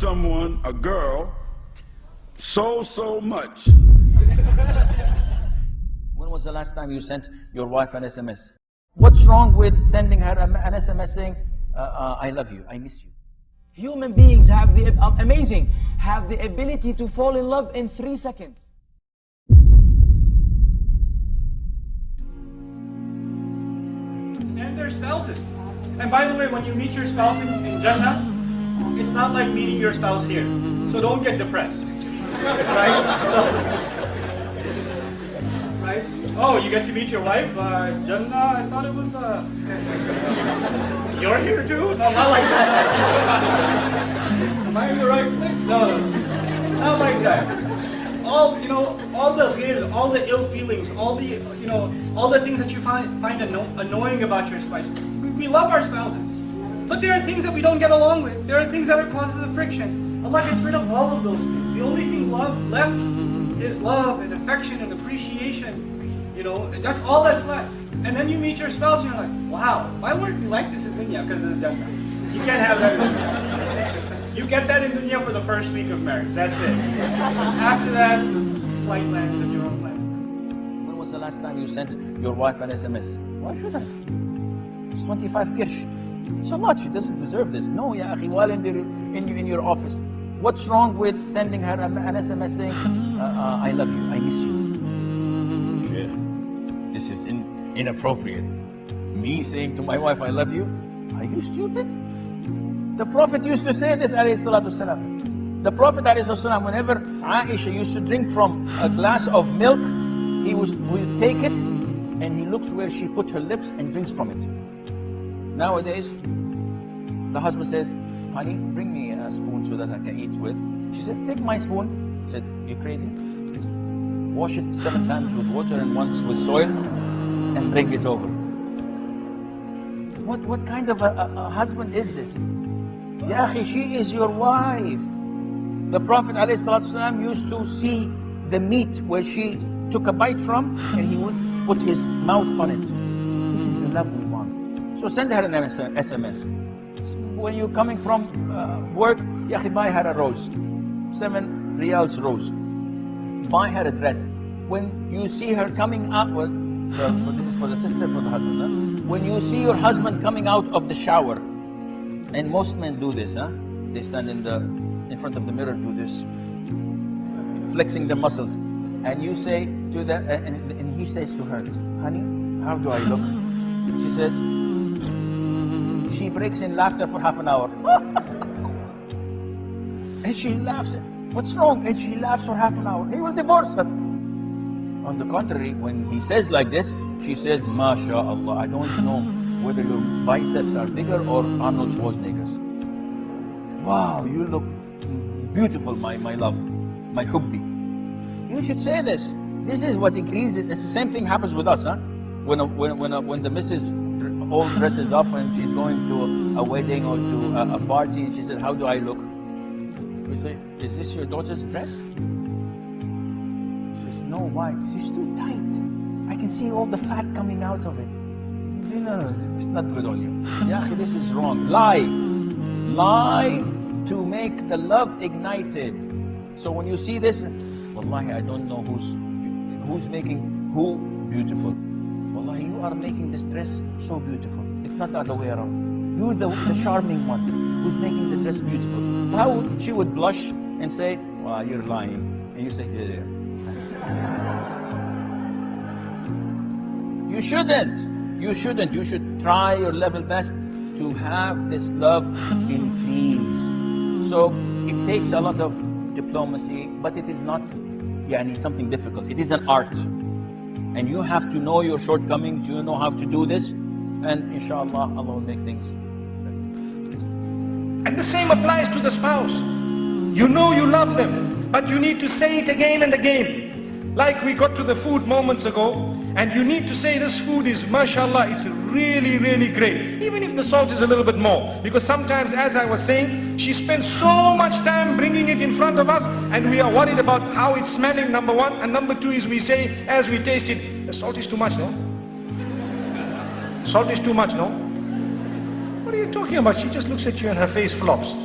someone, a girl, so much. When was the last time you sent your wife an SMS? What's wrong with sending her an SMS saying, I love you, I miss you? Human beings have the have the ability to fall in love in 3 seconds. And their spouses. And by the way, when you meet your spouse in Jannah, it's not like meeting your spouse here. So don't get depressed. Right? Right? Oh, you get to meet your wife? Jannah, I thought it was... You're here too? No, not like that. Am I in the right place? No, not like that. All the ghil, all the ill feelings, all the things that you find annoying about your spouse. We love our spouses, but there are things that we don't get along with. There are things that are causes of friction. Allah gets rid of all of those things. The only thing left is love and affection and appreciation. That's all that's left. And then you meet your spouse and you're like, wow, why weren't we like this in dunya? Because it's Jannah. You can't have that in dunya. You get that in dunya for the first week of marriage. That's it. After that, the flight lands at your own planet. When was the last time you sent your wife an SMS? Why should I? It's 25 kirsh. It's a lot. She doesn't deserve this. No, ya akhi, while in your office. What's wrong with sending her an SMS saying, I love you, I miss you? Sheikh, this is inappropriate. Me saying to my wife, I love you? Are you stupid? The Prophet used to say this, alayhi salatu wasalam. The Prophet, alayhi salatu wasalam, whenever Aisha used to drink from a glass of milk, he would take it and he looks where she put her lips and drinks from it. Nowadays, the husband says, honey, bring me a spoon so that I can eat with. She says, take my spoon. He said, you crazy? Wash it 7 times with water and once with soil and bring it over. What kind of a husband is this? Ya akhi, she is your wife. The Prophet ﷺ used to see the meat where she took a bite from and he would put his mouth on it. This is the love we want. So send her an SMS. When you're coming from work, ya akhi, buy her a rose. 7 riyals rose. Buy her a dress. When you see her coming out, this is for the sister, for the husband. Huh? When you see your husband coming out of the shower, and most men do this, huh? They stand in front of the mirror, do this, flexing the muscles, and you say to that, and he says to her, honey, how do I look? She says, she breaks in laughter for half an hour. And she laughs. What's wrong? And she laughs for half an hour. He will divorce her. On the contrary, when he says like this, she says, MashaAllah, I don't know whether your biceps are bigger or Arnold Schwarzenegger's. Wow, you look beautiful, my love, my hubbi. You should say this. This is what increases. It's the same thing happens with us, huh? When the missus all dresses up and she's going to a wedding or to a party, and she said, how do I look? We say, is this your daughter's dress? She says, no, why? She's too tight. I can see all the fat coming out of it. No, it's not good on you. Ya akhi, this is wrong. Lie to make the love ignited. So when you see this, wallahi, I don't know who's making who beautiful. Wallahi, you are making this dress so beautiful. It's not the other way around. You're the charming one who's making the dress beautiful. How she would blush and say, well, you're lying. And you say, yeah. You shouldn't. You should try your level best to have this love increase. So it takes a lot of diplomacy, but it is not something difficult. It is an art. And you have to know your shortcomings, you know how to do this, and inshallah, Allah will make things better. And the same applies to the spouse. You know you love them, but you need to say it again and again. Like we got to the food moments ago, and you need to say this food is, mashallah, it's really, really great. Even if the salt is a little bit more. Because sometimes, as I was saying, she spends so much time bringing it in front of us, and we are worried about how it's smelling, number one. And number two is we say, as we taste it, the salt is too much, no? Salt is too much, no? What are you talking about? She just looks at you and her face flops.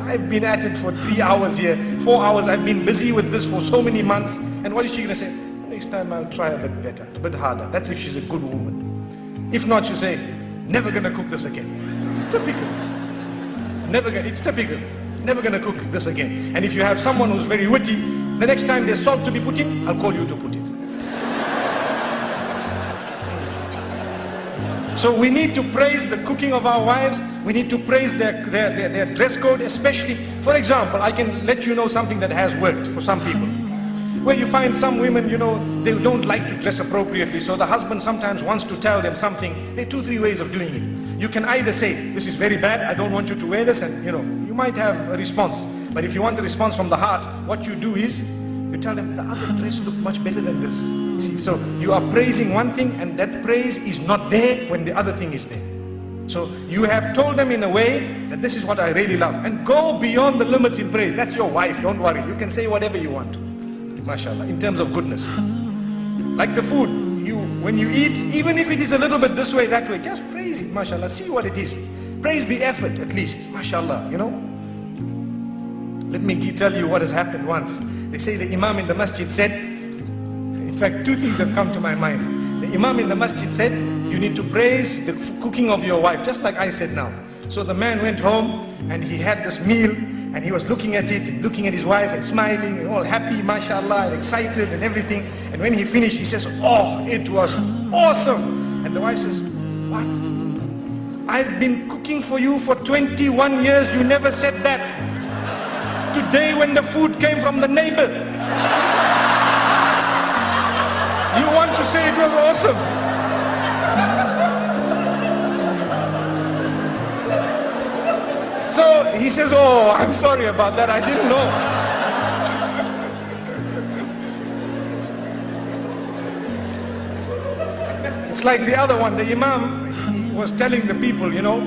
I've been at it for 3 hours here, 4 hours, I've been busy with this for so many months. And what is she going to say? Next time I'll try a bit better, a bit harder. That's if she's a good woman. If not, she'll say, never going to cook this again. Typical. It's typical. Never going to cook this again. And if you have someone who's very witty, the next time there's salt to be put in, I'll call you to put it. So we need to praise the cooking of our wives. We need to praise their dress code, especially. For example, I can let you know something that has worked for some people. Where you find some women, you know, they don't like to dress appropriately. So the husband sometimes wants to tell them something. There are 2-3 ways of doing it. You can either say, this is very bad, I don't want you to wear this, and you know, you might have a response. But if you want a response from the heart, what you do is, you tell them, the other dress look much better than this. See, so you are praising one thing, and that praise is not there when the other thing is there. So you have told them in a way that this is what I really love. And go beyond the limits in praise. That's your wife, don't worry. You can say whatever you want to. MashaAllah, in terms of goodness. Like the food, when you eat, even if it is a little bit this way, that way, just praise it, MashaAllah. See what it is. Praise the effort at least, MashaAllah, you know. Let me tell you what has happened once. They say the Imam in the masjid said, in fact, 2 things have come to my mind. The Imam in the masjid said, you need to praise the cooking of your wife, just like I said now. So the man went home and he had this meal and he was looking at it, and looking at his wife and smiling and all happy, mashallah, and excited and everything. And when he finished, he says, oh, it was awesome. And the wife says, what? I've been cooking for you for 21 years, you never said that. Today when the food came from the neighbor, you want to say it was awesome. So he says, oh, I'm sorry about that, I didn't know. It's like the other one, the Imam, he was telling the people, you know,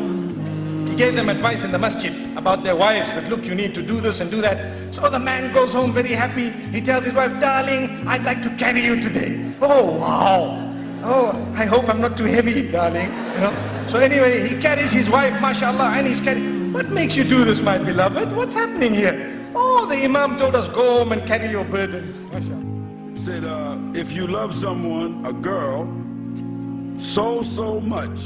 he gave them advice in the masjid about their wives, that look, you need to do this and do that. So the man goes home very happy. He tells his wife, darling, I'd like to carry you today. Oh, wow. Oh, I hope I'm not too heavy, darling. You know. So anyway, he carries his wife, mashallah, and he's carrying. What makes you do this, my beloved? What's happening here? Oh, the Imam told us, go home and carry your burdens. Mashallah. Said, if you love someone, a girl, so much.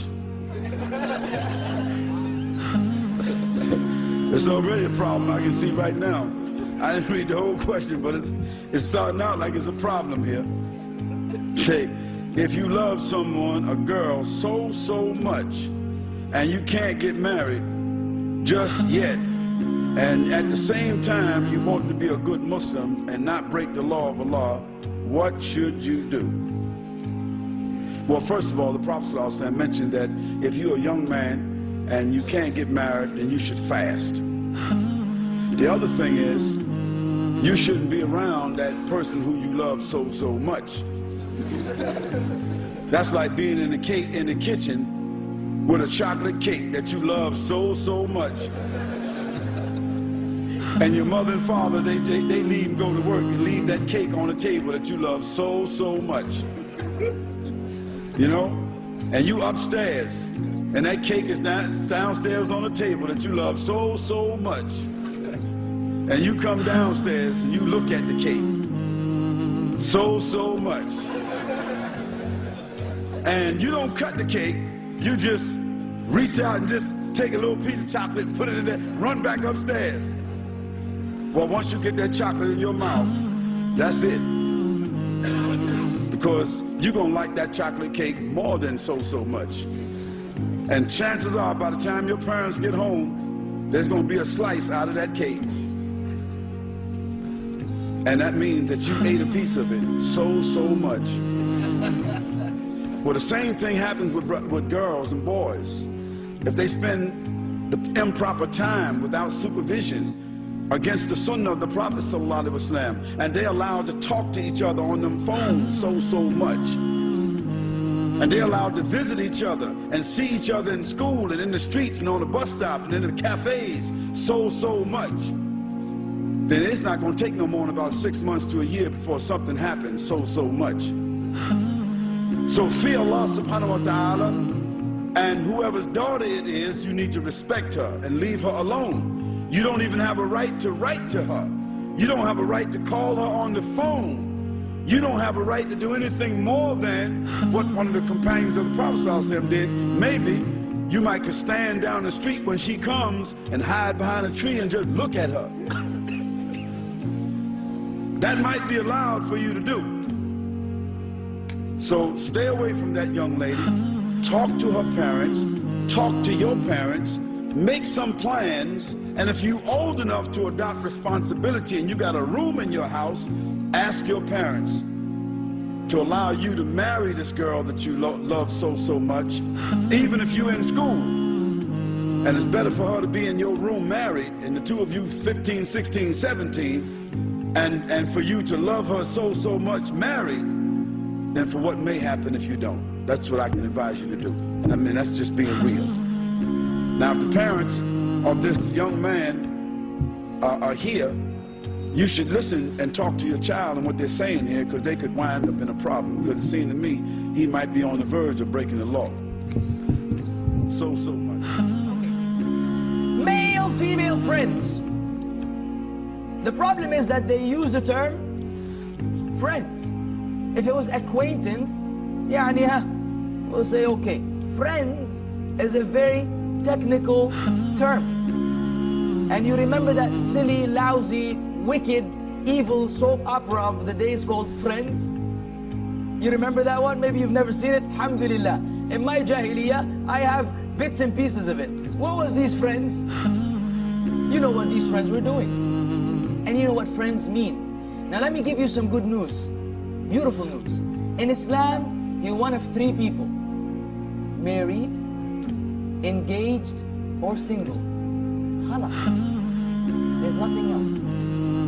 It's already a problem I can see right now. I didn't read the whole question, but it's starting out like it's a problem here. Okay, if you love someone, a girl, so much, and you can't get married just yet, and at the same time you want to be a good Muslim and not break the law of Allah, what should you do? Well, first of all, the Prophet ﷺ mentioned that if you're a young man and you can't get married, then you should fast. The other thing is, you shouldn't be around that person who you love so much. That's like being in the kitchen with a chocolate cake that you love so much. And your mother and father, they leave and go to work and leave that cake on the table that you love so much. You know? And you upstairs, and that cake is downstairs on the table that you love so much. And you come downstairs and you look at the cake so much. And you don't cut the cake, you just reach out and just take a little piece of chocolate and put it in there, run back upstairs. Well, once you get that chocolate in your mouth, that's it. Because you're going to like that chocolate cake more than so much. And chances are, by the time your parents get home, there's going to be a slice out of that cake. And that means that you ate a piece of it so much. Well, the same thing happens with girls and boys. If they spend the improper time without supervision against the sunnah of the Prophet ﷺ, and they're allowed to talk to each other on them phones so much, and they're allowed to visit each other and see each other in school and in the streets and on the bus stop and in the cafes so much, then it's not going to take no more than about 6 months to a year before something happens so much. So fear Allah subhanahu wa ta'ala, and whoever's daughter it is, you need to respect her and leave her alone. You don't even have a right to write to her. You don't have a right to call her on the phone. You don't have a right to do anything more than what one of the companions of the Prophet ﷺ did. Maybe you might could stand down the street when she comes and hide behind a tree and just look at her. That might be allowed for you to do. So stay away from that young lady. Talk to her parents. Talk to your parents. Make some plans. And if you're old enough to adopt responsibility and you got a room in your house, ask your parents to allow you to marry this girl that you love so much, even if you're in school. And it's better for her to be in your room married, and the two of you 15, 16, 17, and for you to love her so much married, than for what may happen if you don't. That's what I can advise you to do. And I mean, that's just being real. Now, if the parents of this young man are here, you should listen and talk to your child and what they're saying here, because they could wind up in a problem. Because it seems to me he might be on the verge of breaking the law. So much. Male, female friends. The problem is that they use the term friends. If it was acquaintance, we'll say okay. Friends is a very technical term. And you remember that silly, lousy, wicked, evil soap opera of the days called Friends? You remember that one? Maybe you've never seen it. Alhamdulillah. In my jahiliyyah, I have bits and pieces of it. What was these friends? You know what these friends were doing. And you know what friends mean. Now let me give you some good news. Beautiful news. In Islam, you're one of three people. Married, engaged, or single. Khalas. There's nothing else.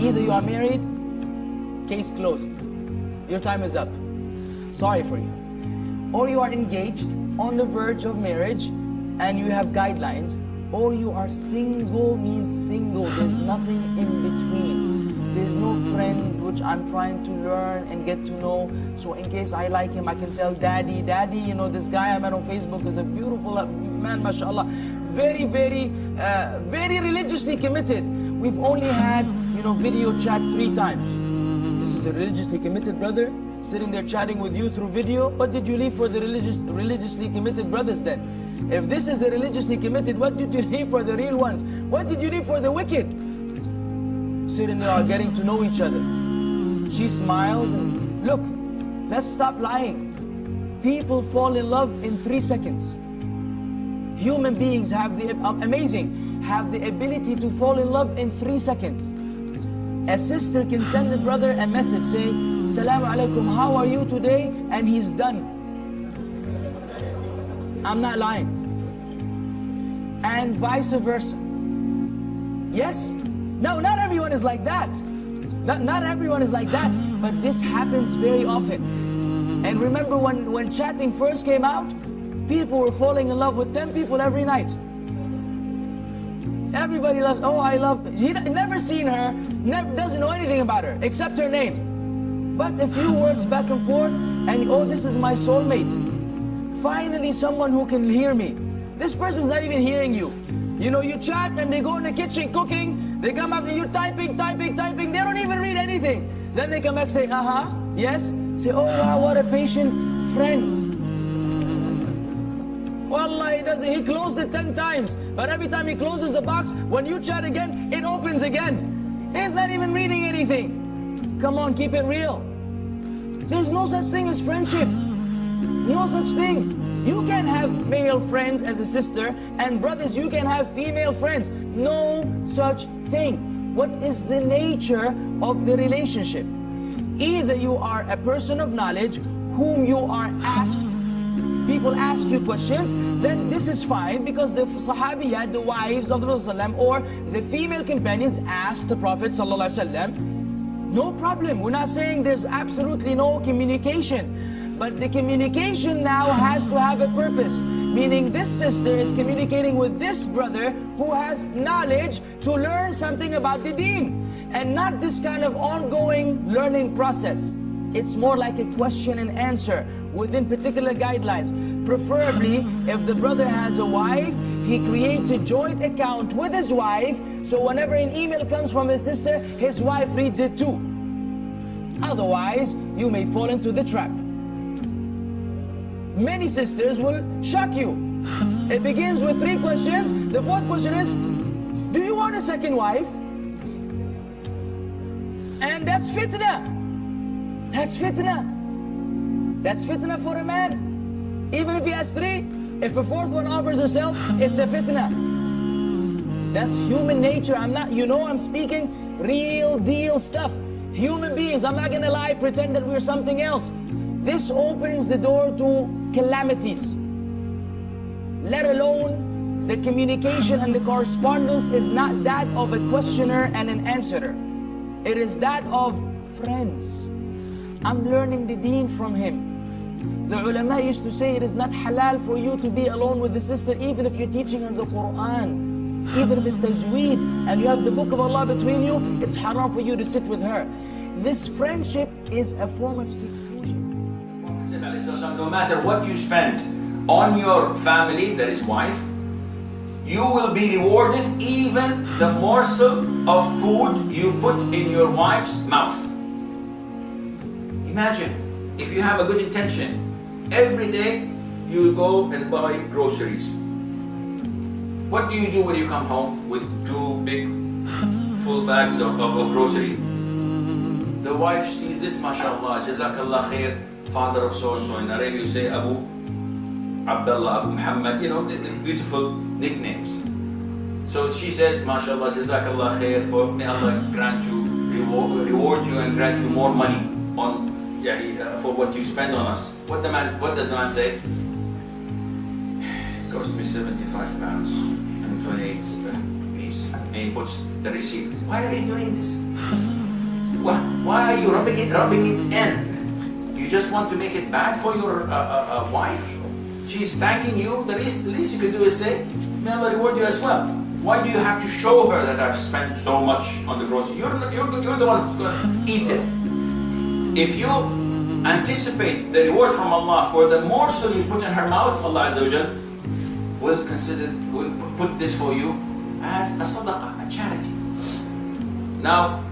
Either you are married, case closed. Your time is up. Sorry for you. Or you are engaged, on the verge of marriage, and you have guidelines. Or you are single, means single. There's nothing in between. There's no friend which I'm trying to learn and get to know. So in case I like him, I can tell daddy, you know, this guy I met on Facebook is a beautiful man, mashallah. Very religiously committed. We've only had, you know, video chat 3 times. This is a religiously committed brother sitting there chatting with you through video. What did you leave for the religiously committed brothers then? If this is the religiously committed, what did you leave for the real ones? What did you leave for the wicked? Sitting there getting to know each other. She smiles and look, let's stop lying. People fall in love in 3 seconds. Human beings have the ability to fall in love in 3 seconds. A sister can send a brother a message, say, Salaam alaikum, how are you today? And he's done. I'm not lying. And vice versa. Yes? No, not everyone is like that. Not everyone is like that, but this happens very often. And remember when chatting first came out, people were falling in love with 10 people every night. Everybody loves, oh, I love, he never seen her, doesn't know anything about her, except her name. But a few words back and forth, and oh, this is my soulmate. Finally, someone who can hear me. This person's not even hearing you. You know, you chat and they go in the kitchen cooking, they come up and you're typing, they don't even read anything. Then they come back and say, yes. Say, oh wow, what a patient friend. Wallah, he closed it 10 times, but every time he closes the box, when you chat again, it opens again. He's not even reading anything. Come on, keep it real. There's no such thing as friendship. No such thing. You can have male friends as a sister, and brothers, you can have female friends. No such thing. What is the nature of the relationship? Either you are a person of knowledge whom you are asked, people ask you questions, then this is fine, because the Sahabiyat, the wives of the Prophet ﷺ, or the female companions asked the Prophet ﷺ, no problem. We're not saying there's absolutely no communication. But the communication now has to have a purpose. Meaning this sister is communicating with this brother who has knowledge to learn something about the deen. And not this kind of ongoing learning process. It's more like a question and answer within particular guidelines. Preferably, if the brother has a wife, he creates a joint account with his wife, so whenever an email comes from his sister, his wife reads it too. Otherwise, you may fall into the trap. Many sisters will shock you. It begins with 3 questions. The 4th question is, do you want a second wife? And that's fitna. That's fitna. That's fitna for a man. Even if he has 3, if a 4th one offers herself, it's a fitna. That's human nature. I'm not, I'm speaking real deal stuff. Human beings, I'm not gonna lie, pretend that we're something else. This opens the door to calamities. Let alone the communication and the correspondence is not that of a questioner and an answerer. It is that of friends. I'm learning the deen from him. The ulama used to say it is not halal for you to be alone with the sister even if you're teaching her the Quran. Even if it's tajweed and you have the book of Allah between you, it's haram for you to sit with her. This friendship is a form of seclusion. No matter what you spend on your family, that is wife, you will be rewarded even the morsel of food you put in your wife's mouth. Imagine, if you have a good intention, every day you go and buy groceries. What do you do when you come home with 2 big full bags of grocery? The wife sees this, mashallah, jazakallah khair, father of so-and-so. In Arabia you say Abu Abdullah, Abu Muhammad, the beautiful nicknames. So she says, mashallah, jazakallah khair, for may Allah grant you, reward you and grant you more money on for what you spend on us. What does the man say? It cost me 75 pounds and 28 pence. And he puts the receipt. Why are you doing this? Why are you rubbing it in? You just want to make it bad for your wife? She's thanking you. The least you can do is say, may Allah reward you as well. Why do you have to show her that I've spent so much on the grocery? You're the one who's going to eat it. If you anticipate the reward from Allah for the morsel you put in her mouth, Allah Azza wa Jal will put this for you as a sadaqah, a charity. Now,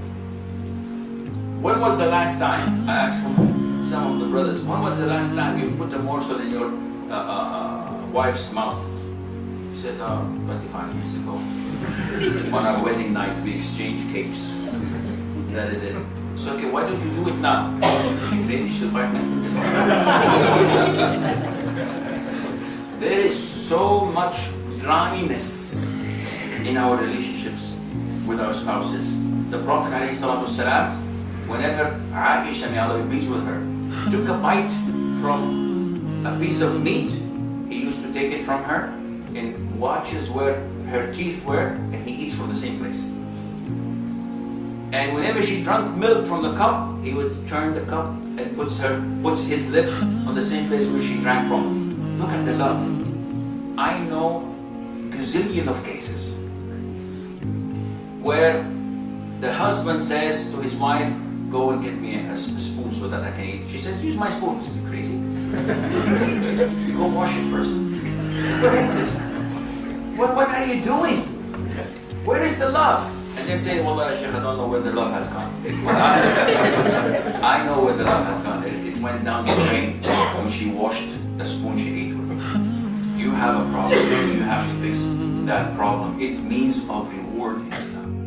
when was the last time, I asked some of the brothers, when was the last time you put a morsel in your wife's mouth? He said, 25 years ago. On our wedding night, we exchanged cakes. That is it. So, okay, why don't you do it now? Maybe you should bite my fingers. There is so much dryness in our relationships with our spouses. The Prophet ﷺ, whenever Aisha, may Allah be pleased with her, took a bite from a piece of meat, he used to take it from her and watches where her teeth were, and he eats from the same place. And whenever she drank milk from the cup, he would turn the cup and puts his lips on the same place where she drank from. Look at the love. I know a gazillion of cases where the husband says to his wife, go and get me a spoon so that I can eat. She says, use my spoon. Is you crazy? You go wash it first. What is this? What are you doing? Where is the love? And they say, Wallah, Sheikh, I don't know where the love has gone. I know where the love has gone. It went down the drain when she washed the spoon she ate with. You have a problem. You have to fix that problem. It's means of reward in Islam.